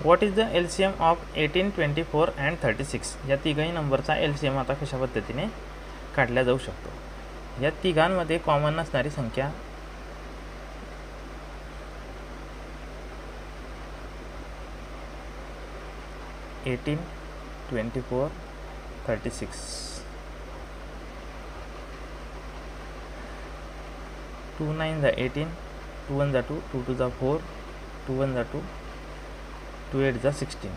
What is the LCM of 18, 24 and 36? या तिघाही नंबरचा LCM आता कशा पद्धतीने काढल्या जाऊ शकतो? या तिघांमध्ये कॉमन असणारी संख्या एटीन, 24, 36. 2 9 जा 18, 2 1 जा 2, 2 2 जा 4, 2 1 जा 2, 2 8 जा 16.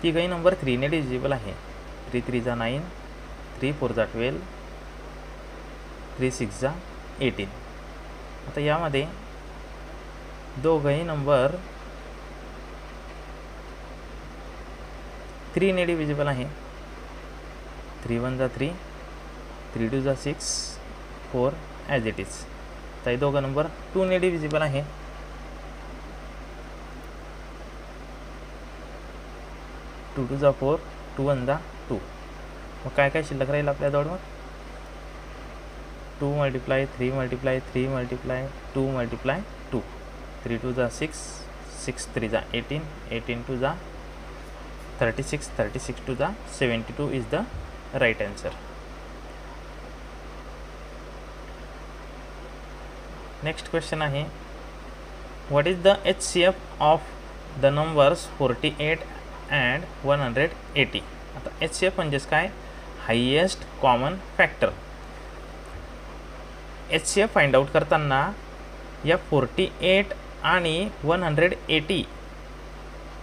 तिघाही नंबर 3 ने डिव्हिजिबल आहे. 3 3 जा 9, 3 4 जा 12, 3 6 जा 18. आता यामध्ये दोघंही नंबर 3 ने डिव्हिजिबल आहे. 3 1 जा 3, 3 2 जा 6, 4 ॲज इट इज. तर हे दोघं नंबर 2 ने डिव्हिजिबल आहे. 2 2 जा 4, 2 1 जा 2. मग काय काय शिल्लक राहील आपल्याजवळ? मग 2 मल्टिप्लाय 3 मल्टिप्लाय 3 मल्टिप्लाय 2 मल्टिप्लाय 2. 3 2 जा 6, 6 3 जा 18, 18 2 जा 36, 36 2 जा 72 is the right answer. Next question आहे, what is the HCF of the numbers 48 and 180? आता HCF म्हणजेच काय? Highest common factor. HCF find out करताना या 48 आणि 180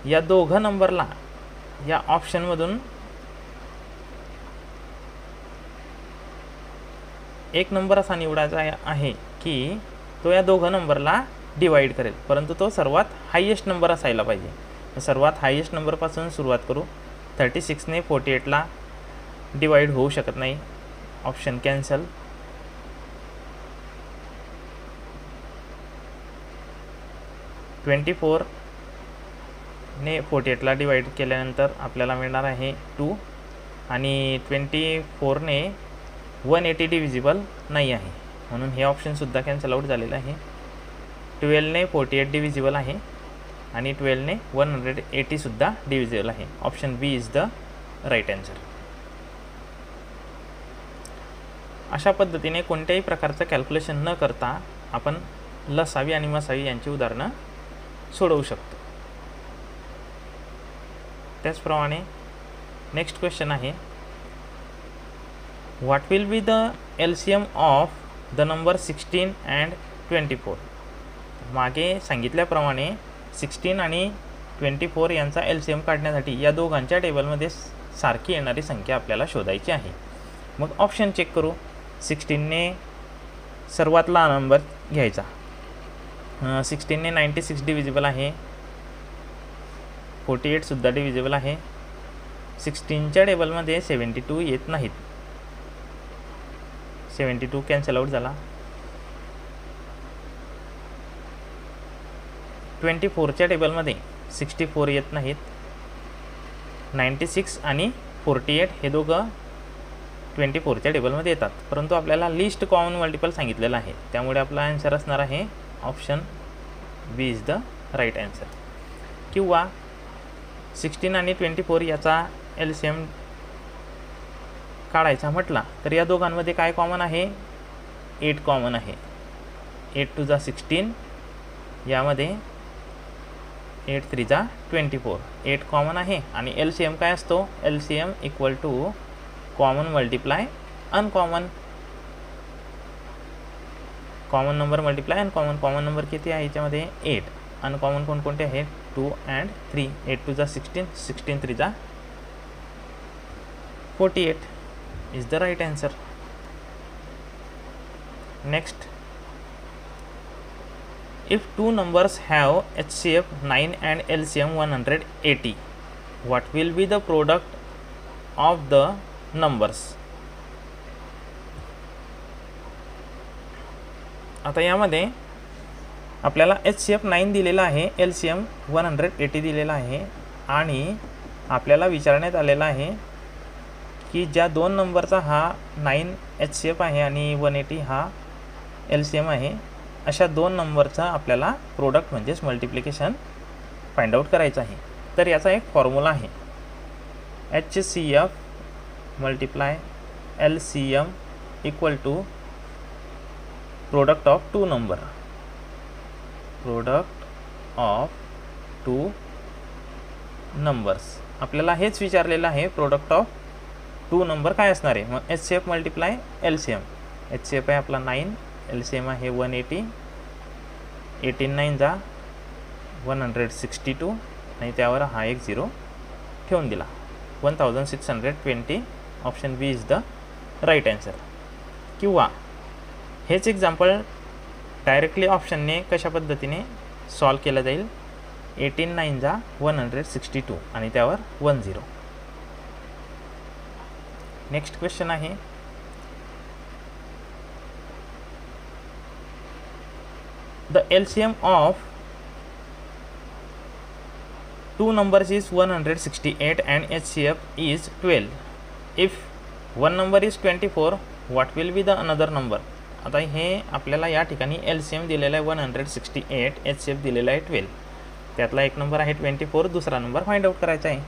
या दोघं नंबरला या ऑप्शनमधून एक नंबर असा निवडायचा आहे की तो या दोघं नंबरला डिवाइड करेल, परंतु तो सर्वात हायेस्ट नंबर असायला पाहिजे. सर्वात हायेस्ट नंबरपासून सुरुवात करू. 36 ने 48ला डिवाइड होऊ शकत नाही, ऑप्शन कॅन्सल. 24 ने 48ला डिवाइड केल्यानंतर आपल्याला मिळणार आहे 2 आणि 24 ने 180 डिव्हिजिबल नाही आहे, म्हणून हे ऑप्शनसुद्धा कॅन्सल आउट झालेलं आहे. 12 ने 48 डिव्हिजिबल आहे आणि 12 ने 180सुद्धा डिव्हिजिबल आहे. Option B is the right answer. अशा पद्धतीने कोणत्याही प्रकारचं कॅल्क्युलेशन न करता आपण लसावी आणि मसावी यांची उदाहरणं सोडवू शकतो. त्याचप्रमाणे नेक्स्ट क्वेश्चन आहे, what will be the LCM of the number 16 and 24? मागे सांगितल्याप्रमाणे 16 आणि 24 यांचा LCM काढण्यासाठी या दोघांच्या टेबलमध्ये सारखी येणारी संख्या आपल्याला शोधायची आहे. मग ऑप्शन चेक करू. 16 ने सर्वात लहान नंबर घ्यायचा. 16 ने 96 डिव्हिजिबल आहे. 48सुद्धा डिव्हिजिबल आहे. 16च्या टेबलमध्ये 72 येत नाहीत. 72 कॅन्सल आउट झाला. 24च्या टेबलमध्ये 64 येत नाहीत. 96 आणि 48 हे दोघं 24च्या टेबलमध्ये येतात, परंतु आपल्याला लिस्ट कॉमन मल्टिपल सांगितलेलं आहे, त्यामुळे आपला आन्सर असणार आहे option B is the right answer. किंवा 16 आणि 24 याचा LCM काढायचा म्हटला तर या दोघांमध्ये काय कॉमन आहे? 8 कॉमन आहे. 8 2 जा 16, यामध्ये 8 3 जा 24. 8 कॉमन आहे आणि LCM काय असतो? LCM equal to common multiply uncommon. Common number multiply uncommon. Common number किती आहे याच्यामध्ये? 8. अनकॉमन कोणकोणते आहेत? 2 अँड 3. 8 2 जा 16, 16 3 जा 48 is the right answer. Next, if two numbers have HCF 9 and LCM 180, what will be the product of the numbers? आता यामध्ये आपल्याला HCF 9 दिलेला आहे, LCM 180 दिलेला आहे आणि आपल्याला विचारण्यात आलेला आहे की ज्या दोन नंबरचा हा 9 HCF आहे आणि 180 हा LCM आहे, अशा दोन नंबरचा आपल्याला प्रोडक्ट म्हणजेच मल्टिप्लिकेशन फाइंड आउट करायचं आहे. तर याचा एक फॉर्म्युला आहे, HCF multiply LCM equal to product of two number. Product of two numbers. आपल्याला हेच विचारलेलं आहे, प्रोडक्ट ऑफ टू नंबर काय असणार आहे. मग HCF मल्टिप्लाय LCM. HCF आहे आपला 9, LCM आहे 180. 18 9 जा 162 आणि त्यावर हा एक 0 ठेवून दिला. 1620. Option B is the right answer. किंवा हेच एक्झाम्पल डायरेक्टली ऑप्शनने कशा पद्धतीने सॉल्व केलं जाईल. 18 9 जा 162 आणि त्यावर 10. नेक्स्ट क्वेश्चन आहे, the LCM of two numbers is 168 and HCF is 12. If one number is 24, what will be the another number? आता हे आपल्याला या ठिकाणी LCM दिलेला आहे 168, HCF दिलेला आहे 12. त्यातला एक नंबर आहे 24, दुसरा नंबर फाइंड आउट करायचा आहे.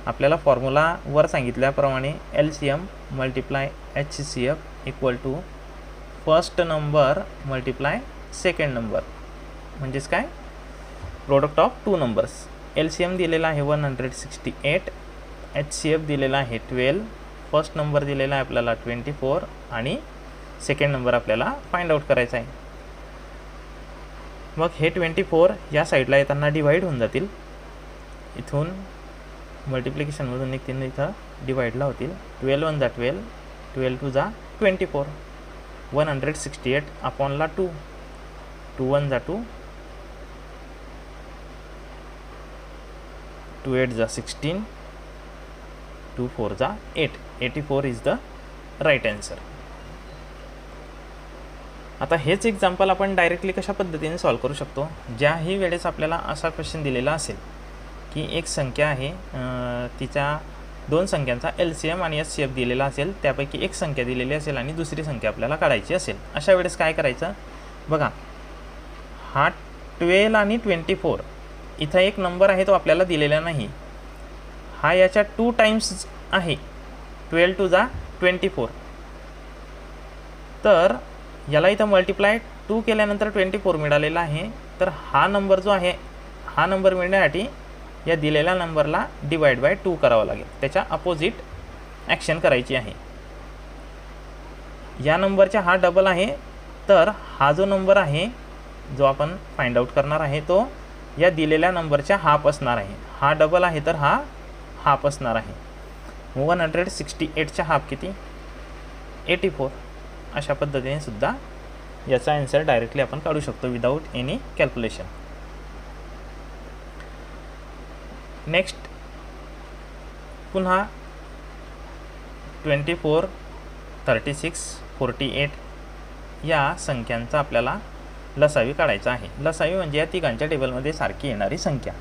आपल्याला फॉर्म्युला वर सांगितल्याप्रमाणे LCM multiply HCF equal to first number multiply second number, म्हणजेच काय, product of two numbers. LCM दिलेला आहे 168, HCF दिलेला आहे 12, फर्स्ट नंबर दिलेला आहे आपल्याला 24 आणि सेकंड नंबर आपल्याला फाइंड आउट करायचा आहे. मग हे 24 या साईडला येताना डिवाइड होऊन जातील. इथून मल्टिप्लिकेशनमधून निघतील, इथं डिवाइडला होतील. 12 1 जा 12, 12 2 जा 24, 168 अपॉनला 2, 2 1 जा 2, 2 8 जा 16, 2 4 जा 8. 84 इज द राईट आन्सर. आता हेच एक्झाम्पल आपण डायरेक्टली कशा पद्धतीने सॉल्व करू शकतो. ज्याही वेळेस आपल्याला असा क्वेश्चन दिलेला असेल की एक संख्या आहे, तिच्या दोन संख्यांचा LCM आणि HCF दिलेला असेल, त्यापैकी एक संख्या दिलेली असेल आणि दुसरी संख्या आपल्याला काढायची असेल. अशा वेळेस काय करायचं बघा, हा 12 आणि 24 इथं एक नंबर आहे तो आपल्याला दिलेला नाही, हा याच्या 2 टाइम्स आहे. 12 2 जा 24, तर याला इथं मल्टिप्लाय 2 केल्यानंतर 24 मिळालेला आहे. तर हा नंबर जो आहे, हा नंबर मिळण्यासाठी या दिलेल्या नंबरला डिवाइड बाय 2 करावं लागेल, त्याच्या अपोजिट ॲक्शन करायची आहे. या नंबरचा हा डबल आहे, तर हा जो नंबर आहे जो आपण फाइंड आउट करणार आहे तो या दिलेल्या नंबरच्या हाफ असणार आहे. हा डबल आहे तर हा हाफ असणार आहे. 168च्या हाफ किती, 84. अशा पद्धतीने सुद्धा याचा आन्सर डायरेक्टली आपण काढू शकतो विदाऊट एनी कॅल्क्युलेशन. नेक्स्ट पुन्हा 24 36 48 या संख्यांचा आपल्याला लसावी काढायचा आहे. लसावी म्हणजे या तिघांच्या टेबलमध्ये सारखी येणारी संख्या.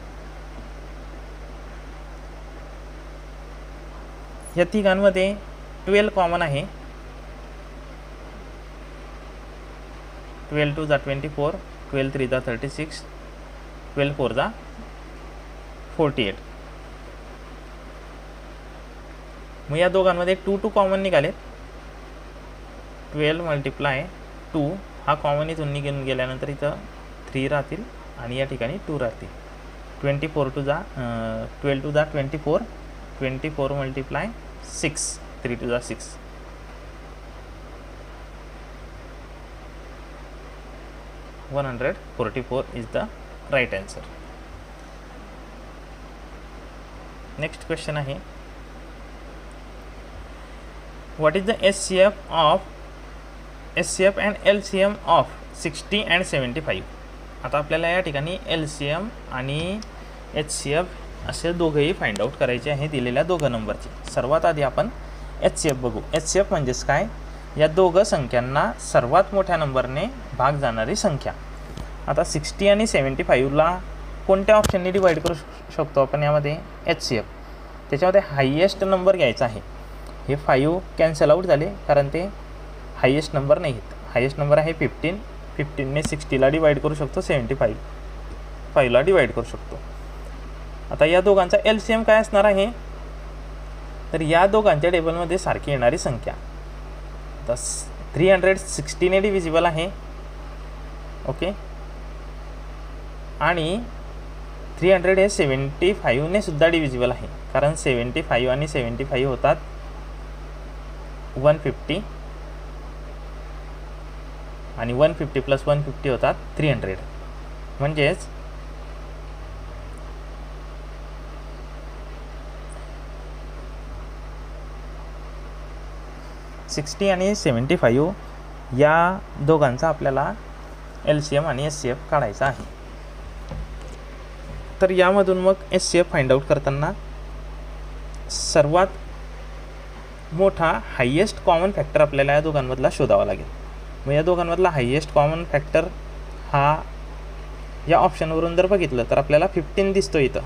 या तिघांमध्ये 12 कॉमन आहे. 12 2 जा 24, 12 3 जा 36, 12 4 जा 48. मग या दोघांमध्ये 2 2 कॉमन निघाले. 12 मल्टिप्लाय 2 हा कॉमन इथून निघून गेल्यानंतर इथं 3 राहतील आणि या ठिकाणी 2 राहतील. 24 2 जा 12 2 जा 24, 24 मल्टिप्लाय 6, 3 2 जा 6. $144 is the right answer. Next question आहे, what is the HCF and LCM of 60 and 75? आता आपल्याला या ठिकाणी LCM आणि HCF असे दोघेही फाइंड आउट करायचे आहे दिलेल्या दोघं नंबरचे. सर्वात आधी आपण HCF बघू. HCF म्हणजेच काय, या दोघं संख्यांना सर्वात मोठ्या नंबरने भाग जाणारी संख्या. आता 60 आणि 75ला कोणत्या ऑप्शनने डिवाइड करू शकतो आपण यामध्ये, HCF. त्याच्यामध्ये हायेस्ट नंबर घ्यायचा आहे. हे 5 कॅन्सल आउट झाले कारण ते हायेस्ट नंबर नाही आहेत. हायेस्ट नंबर आहे 15. 15ने 60ला डिवाइड करू शकतो, 75 5ला डिवाइड करू शकतो. आता या दोघांचा LCM काय असणार आहे, तर या दोघांच्या टेबलमध्ये सारखी येणारी संख्या. तर 316 ने डिव्हिजिबल आहे. ओके, आणि 300 हे 75 ने सुद्धा डिव्हिजिबल आहे, कारण 75 आणि 75 होतात 150 आणि 150 प्लस 150 होतात 300. म्हणजेच $60 आणि $75 या दोघांचा आपल्याला LCM आणि SCF काढायचा आहे. तर यामधून मग SCF फाइंड आउट करताना सर्वात मोठा हायेस्ट कॉमन फॅक्टर आपल्याला या दोघांमधला शोधावा लागेल. मग या दोघांमधला हायेस्ट कॉमन फॅक्टर हा या ऑप्शनवरून जर बघितलं तर आपल्याला 15 दिसतो इथं.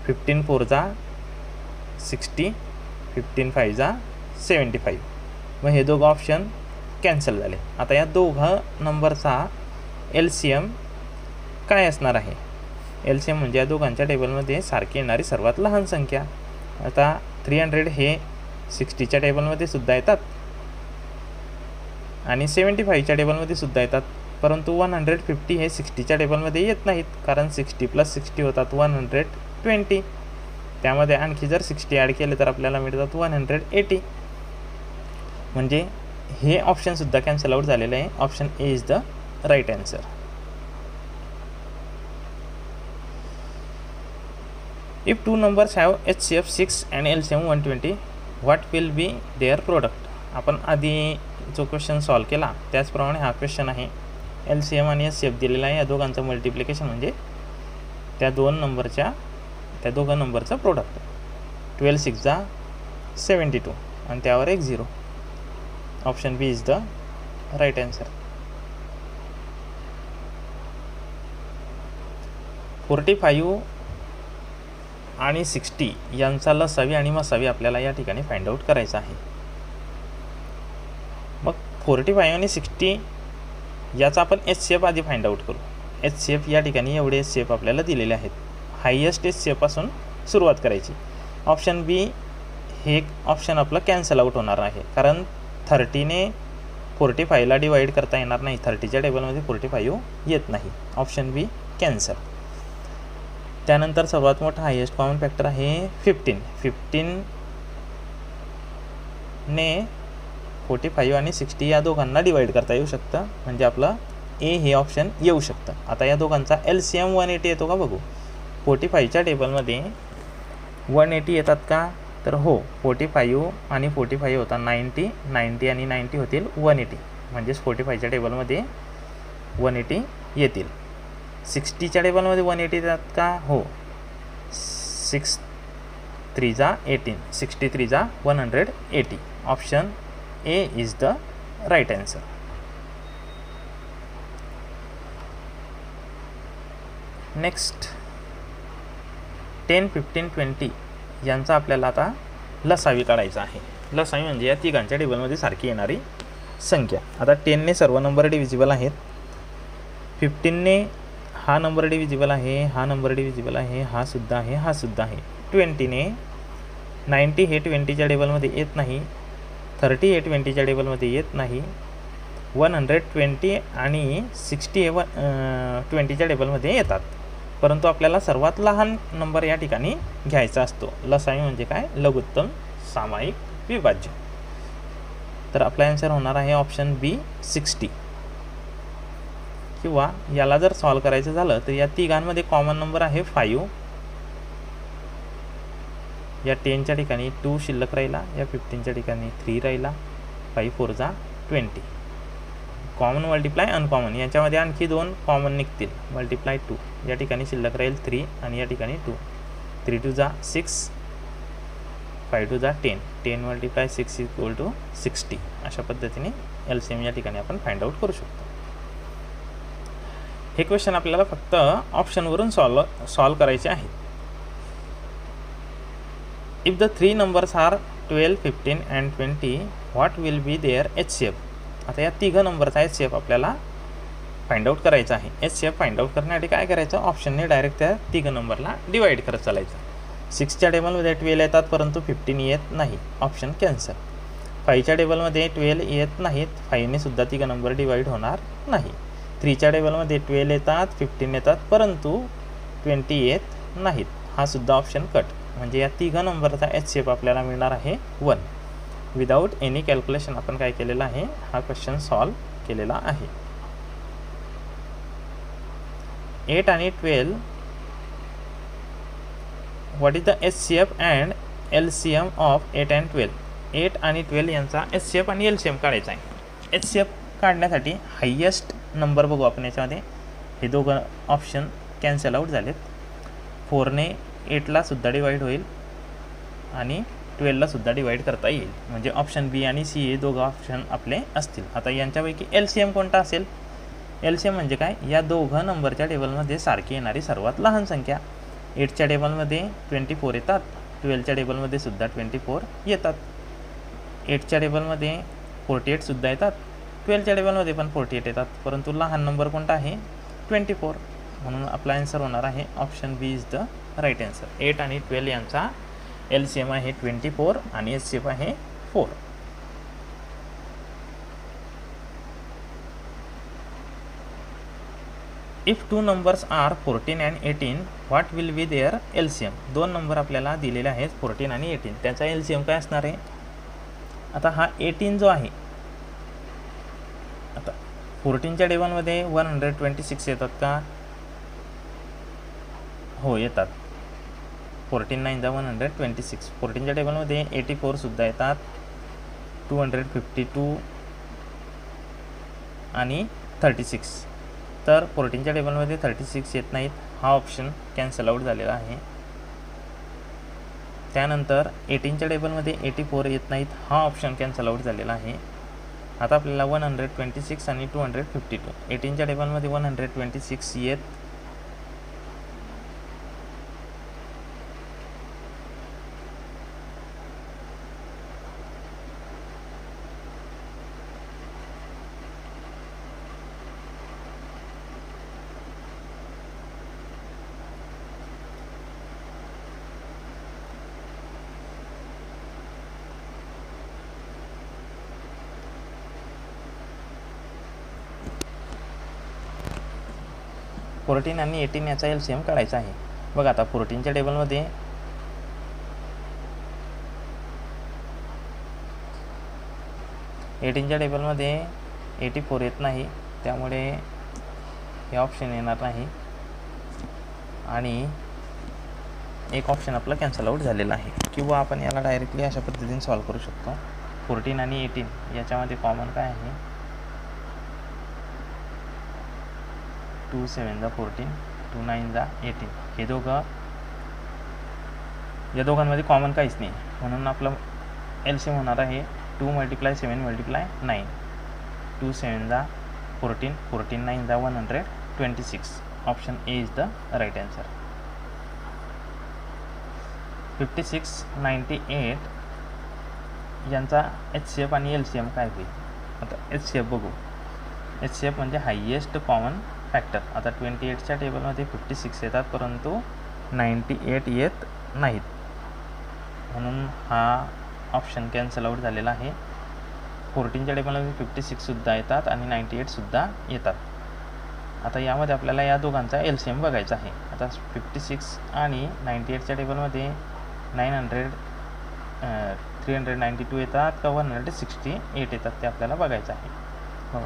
15 4 60, 15 5 75. मग हे दोघं ऑप्शन कॅन्सल झाले. आता या दोघं नंबरचा LCM काय असणार आहे? LCM म्हणजे या दोघांच्या टेबलमध्ये सारखी येणारी सर्वात लहान संख्या. आता 300 हे 60च्या टेबलमध्ये सुद्धा येतात आणि 75च्या टेबलमध्ये सुद्धा येतात, परंतु 150 हे 60च्या टेबलमध्ये येत नाहीत, कारण 60 प्लस 60 होतात 120. त्यामध्ये आणखी जर 60 ॲड केले तर आपल्याला मिळतात 180. म्हणजे हे ऑप्शनसुद्धा कॅन्सल आउट झालेलं आहे. Option A is the right answer. If two numbers have HCF 6 and LCM 120, what will be their product? आपण आधी जो क्वेश्चन सॉल्व केला त्याचप्रमाणे हा क्वेश्चन आहे. LCM आणि SCF दिलेला आहे. या दोघांचं मल्टिप्लिकेशन म्हणजे त्या दोघं नंबरचं प्रोडक्ट. 12 6 72 आणि त्यावर एक 0. Option B is the right answer. 45 आणि 60 यांचा लसावी आणि मसावी आपल्याला या ठिकाणी फाइंड आउट करायचा आहे. मग 45 आणि 60 याचा आपण HCF आधी फाइंड आउट करू. HCF या ठिकाणी एवढे HCF आपल्याला दिलेले आहेत. हायेस्ट HCF पासून सुरुवात करायची. ऑप्शन बी हे ऑप्शन आपलं कॅन्सल आउट होणार आहे, कारण 30ने 45ला डिवाईड करता येणार नाही. 30च्या टेबलमध्ये 45 येत नाही. ऑप्शन बी कॅन्सल. त्यानंतर सर्वात मोठा हायेस्ट कॉमन फॅक्टर आहे 15. 15ने 45 आणि 60 या दोघांना डिवाईड करता येऊ शकतं, म्हणजे आपलं ए हे ऑप्शन येऊ शकतं. आता या दोघांचा LCM 180 येतो का बघू. 45च्या टेबलमध्ये 180 येतात का, तर हो. 45 आणि 45 होता 90, 90 आणि 90 होतील 180. म्हणजेच 45च्या टेबलमध्ये 180 येतील. 60च्या टेबलमध्ये 180 येतात का, हो. 6 3 18, 63 180. Option A is the right answer. Next 10 15 20 यांचा आपल्याला आता लसावी काढायचा आहे. लसावी म्हणजे या तिघांच्या टेबलमध्ये सारखी येणारी संख्या. आता 10ने सर्व नंबर डिव्हिजिबल आहेत. 15ने हा नंबर डिव्हिजिबल आहे, हा नंबर डिव्हिजिबल आहे, हा सुद्धा आहे, हा सुद्धा आहे. 20ने 90 हे 20च्या टेबलमध्ये येत नाही. 30 हे 20च्या टेबलमध्ये येत नाही. 120 आणि 60 हे 20च्या टेबलमध्ये येतात, परंतु आपल्याला सर्वात लहान नंबर या ठिकाणी घ्यायचा असतो. लसावी म्हणजे काय, लघुत्तम सामायिक विभाज्य. तर आपला आन्सर होणार आहे ऑप्शन बी 60. किंवा याला जर सॉल्व करायचं झालं तर या तिघांमध्ये कॉमन नंबर आहे 5. या 10च्या ठिकाणी 2 शिल्लक राहिला, या 15च्या ठिकाणी 3 राहिला. 5 4 20. कॉमन मल्टिप्लाय अनकॉमन याच्यामध्ये आणखी 2 कॉमन निघतील. मल्टिप्लाय 2 या ठिकाणी शिल्लक राहील 3 आणि या ठिकाणी 2. 3 2 6, 5 2 10. 10 मल्टिप्लाय 6 इक्वल टू 60. अशा पद्धतीने LCM या ठिकाणी आपण फाइंड आउट करू शकतो. हे क्वेश्चन आपल्याला फक्त ऑप्शनवरून सॉल्व करायचे आहे. If the 3 numbers are 12 15 and 20 what will be their HCF. आता या तिघं नंबरचा HCF आपल्याला फाइंड आउट करायचा आहे. HCF फाइंड आउट करण्यासाठी काय करायचं, ऑप्शनने डायरेक्ट त्या तिघ नंबरला डिवाईड करत चालायचं. 6च्या टेबलमध्ये 12 येतात परंतु 15 येत नाही, ऑप्शन कॅन्सल. 5च्या टेबलमध्ये 12 येत नाहीत, 5ने सुद्धा तिघ नंबर डिवाईड होणार नाही. 3च्या टेबलमध्ये 12 येतात, 15 येतात परंतु 20 येत नाहीत, हा सुद्धा ऑप्शन कट. म्हणजे या तिघ नंबरचा HCF आपल्याला मिळणार आहे 1. विदाऊट एनी कॅल्क्युलेशन आपण काय केलेलं आहे, हा क्वेश्चन सॉल्व केलेला आहे. 8 आणि 12 what is the HCF and LCM of 8 and 12. 8 आणि 12 यांचा HCF आणि LCM काढायचा आहे. HCF काढण्यासाठी हायेस्ट नंबर बघू आपण याच्यामध्ये. हे दोघं ऑप्शन कॅन्सल आउट झालेत. 4ने 8ला सुद्धा डिवाईड होईल आणि 12ला सुद्धा डिवाईड करता येईल. म्हणजे ऑप्शन बी आणि सी हे दोघं ऑप्शन आपले असतील. आता यांच्यापैकी LCM कोणता असेल, LCM म्हणजे काय, या दोघं नंबरच्या टेबलमध्ये सारखी येणारी सर्वात लहान संख्या. 8च्या टेबलमध्ये 24 येतात, 12च्या टेबलमध्ये सुद्धा 24 येतात. 8च्या टेबलमध्ये 48 सुद्धा येतात, 12च्या टेबलमध्ये पण 48 येतात, परंतु लहान नंबर कोणता आहे, 24. म्हणून आपला आन्सर होणार आहे option B is the right answer. 8 आणि 12 यांचा LCM आहे 24 आणि HCF आहे 4. If 2 numbers are 14 and 18 what will be their LCM. 2 number आपल्याला दिलेले आहेत 14 आणि 18, त्याचा LCM काय असणार आहे. आता हा 18 जो आहे, आता 14च्या टेबलमध्ये 126 येतात का, हो येतात. 14 9 126. 14च्या टेबलमध्ये 84 सुद्धा येतात, 252 आणि 36. तर 14च्या टेबलमध्ये 36 येत नाहीत, हा ऑप्शन कॅन्सल आउट झालेला आहे. त्यानंतर 18च्या टेबलमध्ये 84 येत नाहीत, हा ऑप्शन कॅन्सल आउट झालेला आहे. आता आपल्याला 126 आणि 252. 18च्या टेबलमध्ये 126 येत, फोर्टीन आणि 18 याचा LCM काढायचा आहे. बघा आता 14च्या टेबलमध्ये 18च्या टेबलमध्ये 84 येत नाही, त्यामुळे हे ऑप्शन येणार नाही आणि एक ऑप्शन आपला कॅन्सल आउट झालेला आहे. किंवा आपण याला डायरेक्टली अशा पद्धतीने सॉल्व करू शकतो. 14 आणि 18 याच्यामध्ये कॉमन काय आहे, 2 7 14, 2 9 18. हे दोघं, या दोघांमध्ये कॉमन काहीच नाही, म्हणून आपलं LCM होणार आहे 2 × 7 × 9. 2 7 14, 14 9 126. Option A is the right answer. 56 98 यांचा HCF आणि LCM काय होईल. आता HCF बघू. HCF म्हणजे हायेस्ट कॉमन फॅक्टर. आता 28च्या टेबलमध्ये 56 येतात परंतु 98 येत नाहीत, म्हणून हा ऑप्शन कॅन्सल आउट झालेला आहे. 14च्या टेबलमध्ये 56 सुद्धा येतात आणि 98 सुद्धा येतात. आता यामध्ये आपल्याला या दोघांचा LCM बघायचा आहे. आता 56 आणि 98च्या टेबलमध्ये 392 येतात का 168 येतात ते आपल्याला बघायचं आहे. हो,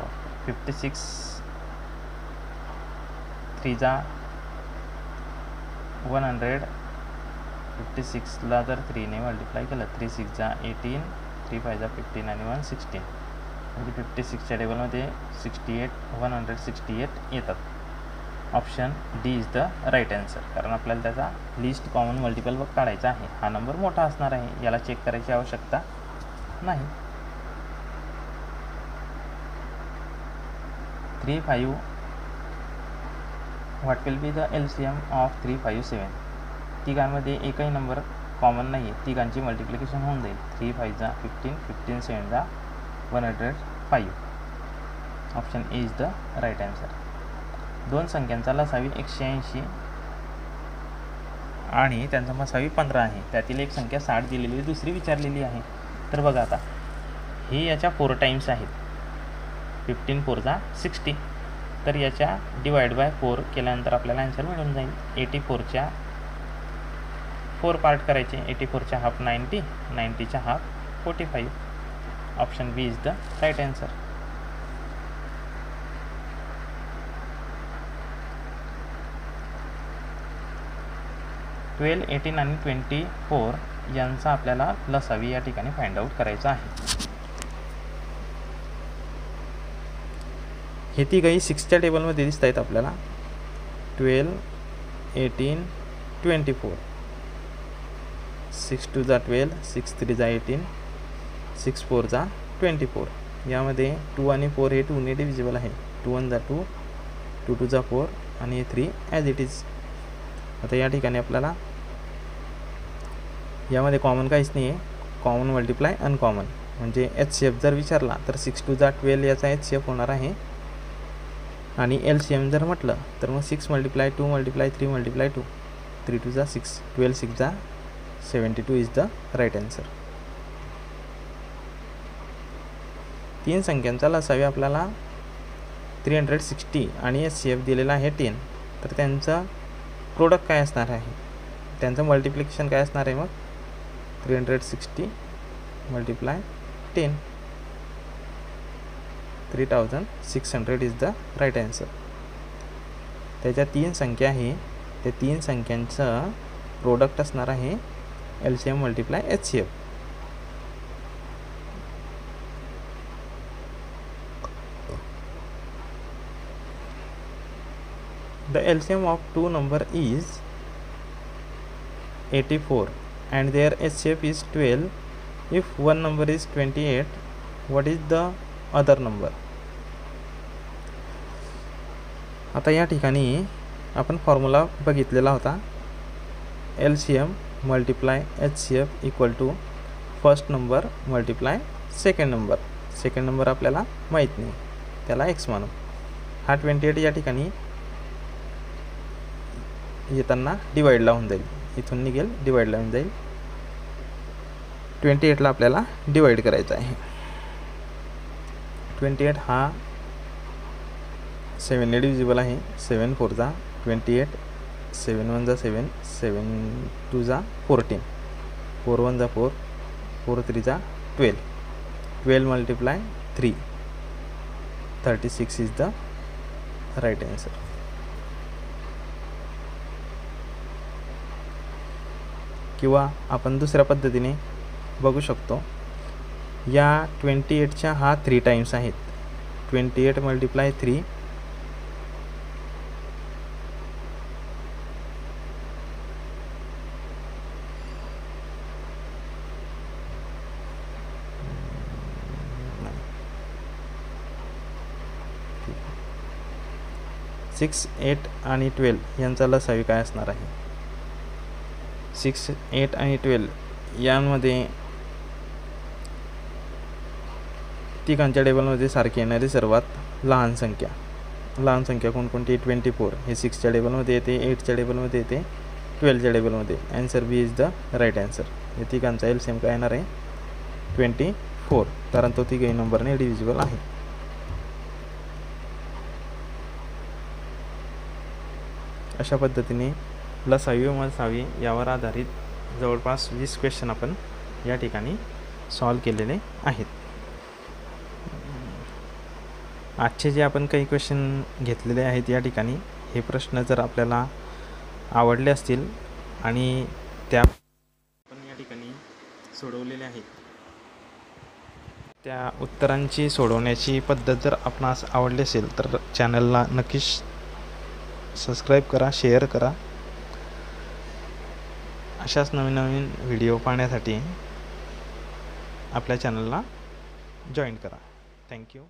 56 3 100, 56ला जर 3ने मल्टिप्लाय केलं 3 6 18, 3 5 15 आणि 1 16, म्हणजे 56च्या टेबलमध्ये 168 येतात. Option D is the right answer, कारण आपल्याला त्याचा लिस्ट कॉमन मल्टिपल काढायचा आहे. हा नंबर मोठा असणार आहे, याला चेक करायची आवश्यकता नाही. 3 5 what will be the LCM of 3 5 7. तिघांमध्ये एकही नंबर कॉमन नाही आहे, तिघांची मल्टिप्लिकेशन होऊन जाईल. 3 5 15, 15 7 105. Option A is the right answer. दोन संख्यांचा लसावी 180 आणि त्यांचा मसावी 15 आहे. त्यातील एक संख्या 60 दिलेली, दुसरी विचारलेली आहे. तर बघा आता ही याच्या 4 टाइम्स आहेत. 15 4 जा 60. तर याच्या डिवाइड बाय 4 केल्यानंतर आपल्याला आन्सर मिळून जाईल. 84च्या 4 पार्ट करायचे. 84च्या हाफ 90, 90च्या half 45. Option B is the right answer. Twelve 18 आणि 24 यांचा आपल्याला लसावी या ठिकाणी फाइंड आउट करायचा आहे. हे तिघही 6च्या टेबलमध्ये दिसत आहेत आपल्याला. 12 18 24. 6 2 जा 12, 6 3 जा 18, 6 4 जा 24. यामध्ये 2 आणि 4 हे 2ने डिव्हिजिबल आहे. 2 1 जा 2, 2 2 जा 4 आणि 3 ॲज इट इज. आता या ठिकाणी आपल्याला यामध्ये कॉमन काहीच नाही आहे. कॉमन मल्टिप्लाय अनकॉमन म्हणजे HCF जर विचारला तर 6 2 जा 12 याचा HCF होणार आहे. आणि LCM जर म्हटलं तर मग 6 × 2 × 3 × 2, 3 2 जा 6, 12 6 जा 72 इज द राईट आन्सर. तीन संख्यांचा लसावी आपल्याला 360 आणि HCF दिलेला आहे 10. तर त्यांचं प्रोडक्ट काय असणार आहे, त्यांचं मल्टिप्लिकेशन काय असणार आहे? मग 360 × 10, 3600 इज द राईट आन्सर. त्याच्या 3 संख्या आहे, त्या 3 संख्यांचं प्रोडक्ट असणार आहे LCM × HCF. The LCM of two number is 84 and their HCF is 12. If one number is 28, what is the other number? आता या ठिकाणी आपण फॉर्म्युला बघितलेला होता. LCM × HCF equal to first number × second number. Second number आपल्याला माहीत नाही, त्याला x मानू. हा 28 या ठिकाणी येताना डिवाइडला होऊन जाईल. इथून निघेल डिवाइडला होऊन जाईल. 28ला आपल्याला डिवाइड करायचा आहे. 28 हा 7ने डिव्हिजिबल आहे. 7 4 जा 28, 7 1 जा 7, 7 2 जा 14, 4 1 जा 4, 4 3 जा 12, 12 × 3, 36 इज द राईट आन्सर. किंवा आपण दुसऱ्या पद्धतीने बघू शकतो. या 28च्या हा 3 टाइम्स आहेत. 28 × 3 6 8 आणि 12 यांचा लसावी काय असणार आहे? 6 8 आणि 12 यांमध्ये तिघांच्या टेबलमध्ये सारखी येणारी सर्वात लहान संख्या कोणकोणती? 24 हे 6च्या टेबलमध्ये येते, 8च्या टेबलमध्ये येते, 12च्या टेबलमध्ये. Answer B is the right answer. हे तिघांचा LCM काय येणार आहे? 24, कारण तो तिघही नंबरने डिव्हिजिबल आहे. अशा पद्धतीने लसावी व मसावी यावर आधारित जवळपास 20 क्वेश्चन आपण या ठिकाणी सॉल्व केलेले आहेत. आजचे जे आपण काही क्वेश्चन घेतलेले आहेत या ठिकाणी, हे प्रश्न जर आपल्याला आवडले असतील आणि त्या आपण या ठिकाणी सोडवलेले आहेत, त्या उत्तरांची सोडवण्याची पद्धत जर आपणास आवडली असेल तर चॅनलला नक्कीच सबस्क्राईब करा, शेअर करा. अशाच नवीन नवीन व्हिडिओ पाहण्यासाठी आपल्या चॅनलला जॉईन करा. थँक्यू.